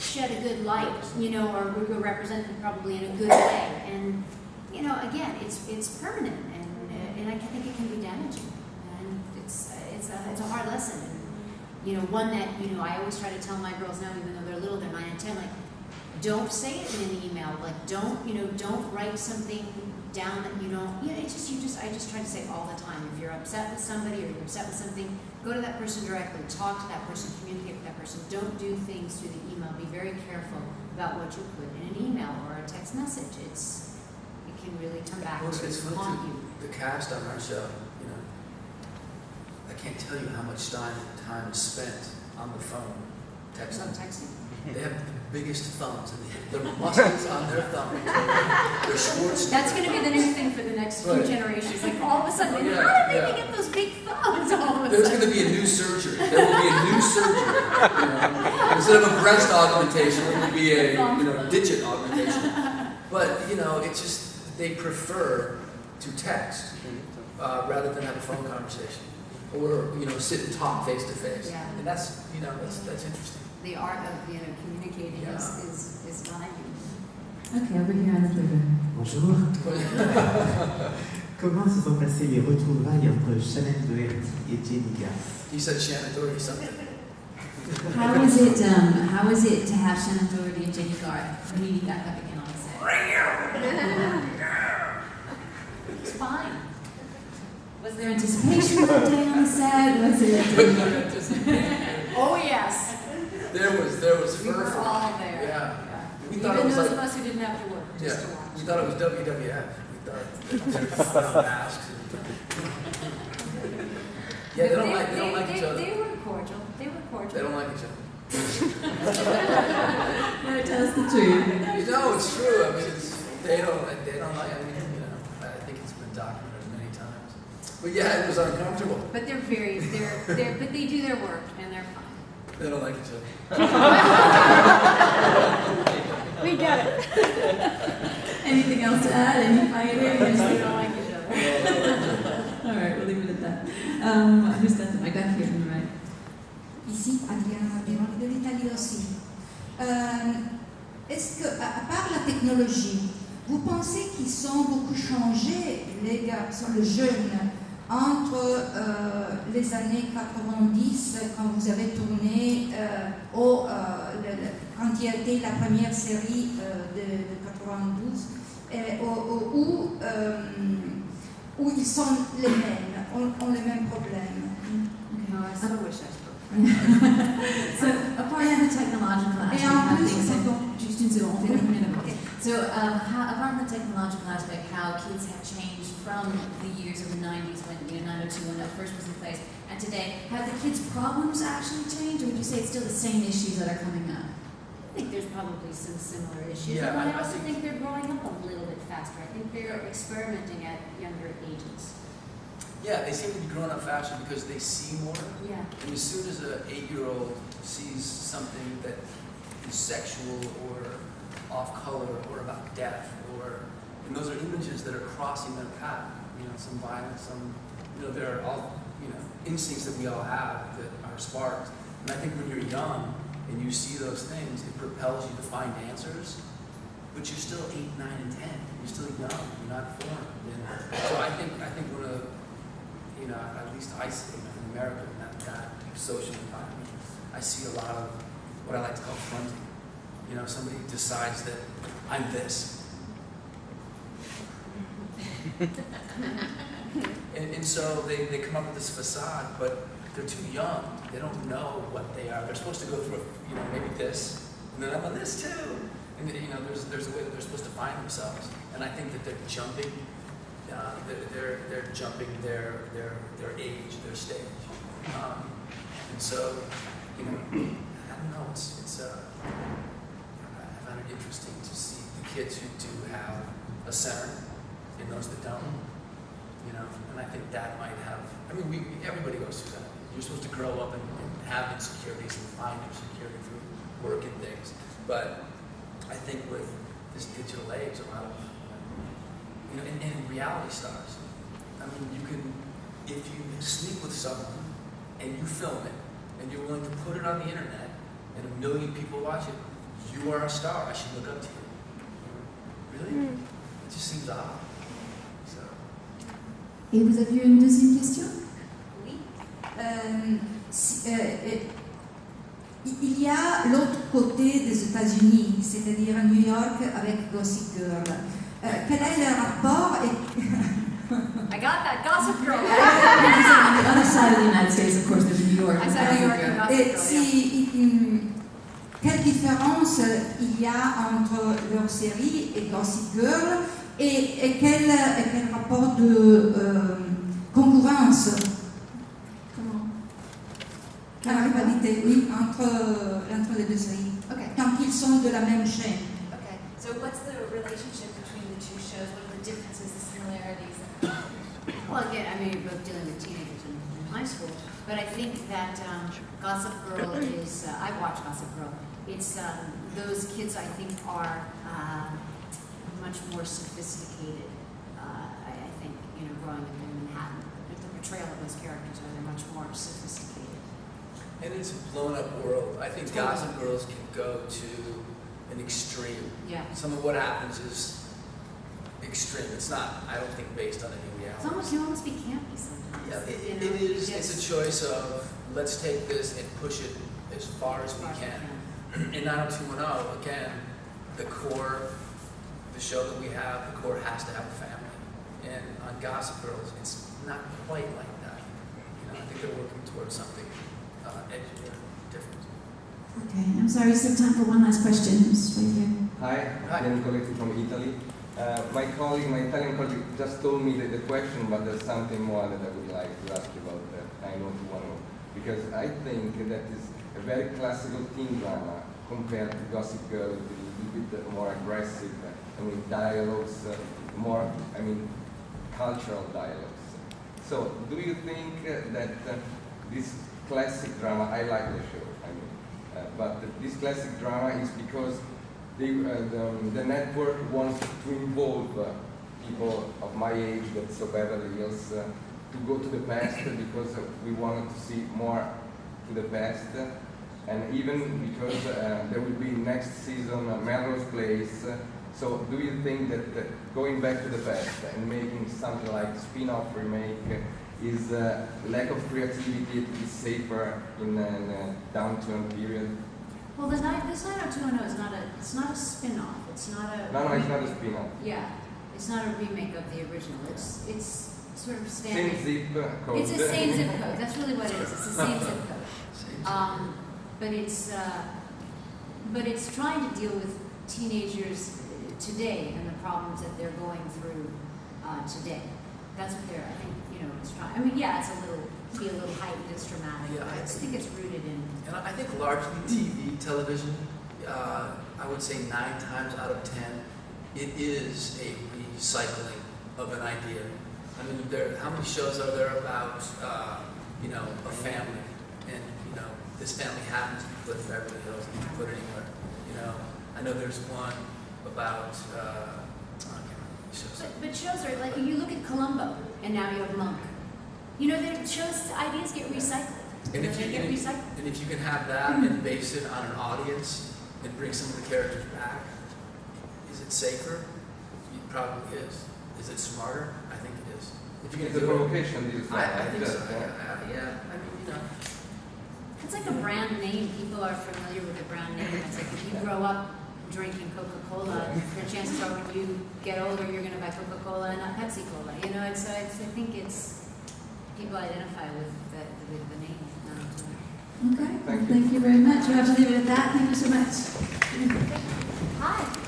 shed a good light, you know, or we're represented probably in a good way. And, you know, again, it's permanent, and I think it can be damaging. And it's a hard lesson. And, you know, one that, you know, I always try to tell my girls now, even though they're little, they're 9 and 10, like, don't say it in an email. Like, don't write something down that you don't, you know, I just try to say all the time, if you're upset with somebody or you're upset with something, go to that person directly, talk to that person, communicate with that person. Don't do things through the email. Be very careful about what you put in an email or a text message. It can really come back to haunt you. The cast on our show, you know, I can't tell you how much time is spent on the phone texting. They have the biggest thumbs, and the muscles on their thumbs. They're Schwartz. That's going to be the new thing for the next few generations. Like all of a sudden, how did they get those big thumbs all of a There's sudden? going to be a new surgery. There will be a new surgery. You know? Instead of a breast augmentation, it will be a digit augmentation. But you know, it's just they prefer to text rather than have a phone conversation, or you know, sit and talk face to face. Yeah. And that's interesting. The art of communicating is valued. Okay, over here on the third row. Bonjour. Comment se sont passées les retrouvailles entre Shannon Doherty et Jenny Gass? He said Shannon Doherty something. How was it to have Shannon Doherty and Jenny Garth meeting back up again on the set? It's fine. Was there anticipation that day on the set? Was it? Oh yes. There was We were all there. Yeah. We Even thought it was those like, of us who didn't have to work, just to watch. we thought it was WWF. We thought they were masks. Yeah, they don't like each other. They were cordial. They don't like each other. No, tell us the truth. You know, it's true. I mean, they don't like. I mean, you know, I think it's been documented many times. But yeah, it was uncomfortable. But but they do their work and they're fine. They don't like each other. We get it. Anything else to add? Any fighting? They don't like each other. All right, we'll leave it at that. Who's got the mic back here on the right? Ici, Adriana de l'Italie aussi. Est-ce que, à part la technologie, vous pensez qu'ils ont beaucoup changé, les garçons, les jeunes, entre les années 90, quand vous avez tourné, quand il y a été la première série de 92, où ils sont les mêmes, ont les mêmes problèmes? No, I still wish I spoke. So, apart from the technological aspect, how things apart from the technological aspect, how kids have changed from the years of the 90s when 902 when that first was in place, and today, have the kids' problems actually changed, or would you say it's still the same issues that are coming up? I think there's probably some similar issues. Yeah, but I I also think- think they're growing up a little bit faster. I think they're experimenting at younger ages. Yeah, they seem to be growing up faster because they see more. Yeah. And as soon as an 8-year-old sees something that is sexual or off color or about death, and those are images that are crossing their path. You know, some violence, some, there are all, instincts that we all have that are sparked. And I think when you're young and you see those things, it propels you to find answers. But you're still 8, 9, and 10. You're still young. You're not formed. And so I think one of the, at least I see in America, in that social environment, I see a lot of what I like to call fronting. Somebody decides that I'm this. and so they come up with this facade, but they're too young. They don't know what they are. They're supposed to go through, maybe this, and then I'm on this too. And there's a way that they're supposed to find themselves. And I think that they're jumping. They're jumping their age, their stage. And so, I don't know. I find it interesting to see the kids who do have a center and those that don't. And I think that might have. Everybody goes through that. You're supposed to grow up and have insecurities and find your security through work and things. But I think with this digital age, a lot of and reality stars. You can, if you sleep with someone and you film it and you're willing to put it on the internet and 1 million people watch it, you are a star, I should look up to you. Really? It just seems odd. So. Et vous aviez une deuxième question? Oui. Il y a l'autre côté des États-Unis, c'est-à-dire à New York avec Gossip Girl. Quel est le rapport I got that Gossip Girl. On the other side of the United States, of course, there's New York. I said New York and Gossip et Girl. quelle différence il y a entre leur série et Gossip Girl et quel rapport de concurrence, la rivalité, oui, entre les deux séries, Okay. quand ils sont de la même chaîne. Okay, so what's the relationship between the two shows? What are the differences, the similarities? Well, again, I mean, you're both dealing with teenagers in high school, but I think that Gossip Girl is, I watch Gossip Girl. It's, those kids I think are much more sophisticated, I think, you know, growing up in Manhattan. The portrayal of those characters are they're much more sophisticated. And it's a blown up world. I think Totally. Gossip Girls can go to an extreme. Yeah. Some of what happens is extreme. It's not, I don't think, based on any It's reality. almost, you almost be campy sometimes. Yeah, you it know, is. just It's a choice of let's take this and push it as far as we far as we can. In 90210, again, the core, the show that we have, the core has to have a family. And on Gossip Girls, it's not quite like that. You know, I think they're working towards something edgier, different. Okay, I'm sorry, we still have time for one last question. Just right here. Hi, I'm collecting from Italy. My Italian colleague just told me the question, but there's something more that I would like to ask you about that. I know to one more. Because I think that is a very classical teen drama compared to Gossip Girl, with a little bit more aggressive, dialogues, cultural dialogues. So, do you think that this classic drama, I like the show, but this classic drama is because the network wants to involve people of my age, that's so Beverly Hills, to go to the past because we wanted to see more to the past, and even because there will be next season Melrose Place. So do you think that going back to the past and making something like spin-off remake is lack of creativity, is safer in a downturn period? Well, this 90210 is not a spin-off. It's not a. No, it's not a spin-off. Yeah, it's not a remake of the original. It's sort of standard. Same zip code. It's the same zip code. That's really what it is. It's the same zip code. But it's trying to deal with teenagers today and the problems that they're going through today. That's what they're. I think it's trying. I mean, yeah, it's be a little heightened. It's dramatic. Yeah, but I think it's rooted in. And I think largely TV, television, I would say 9 times out of 10, it is a recycling of an idea. I mean, how many shows are there about, a family, and this family happens to be put in Beverly Hills, and you can put it anywhere. I know there's one about. I can't remember the shows. But shows are like you look at Columbo, and now you have Monk. Their shows ideas get recycled. And if you can have that and base it on an audience and bring some of the characters back, is it safer? It probably is. Is it smarter? I think it is. If you It's a provocation, this is I think so. yeah. I mean, It's like a brand name. People are familiar with the brand name. It's like if you grow up drinking Coca-Cola, the chances are when you get older, you're going to buy Coca-Cola and not Pepsi-Cola. I think it's people identify with the name. Okay, thank you very much. We'll have to leave it at that. Thank you so much. Hi.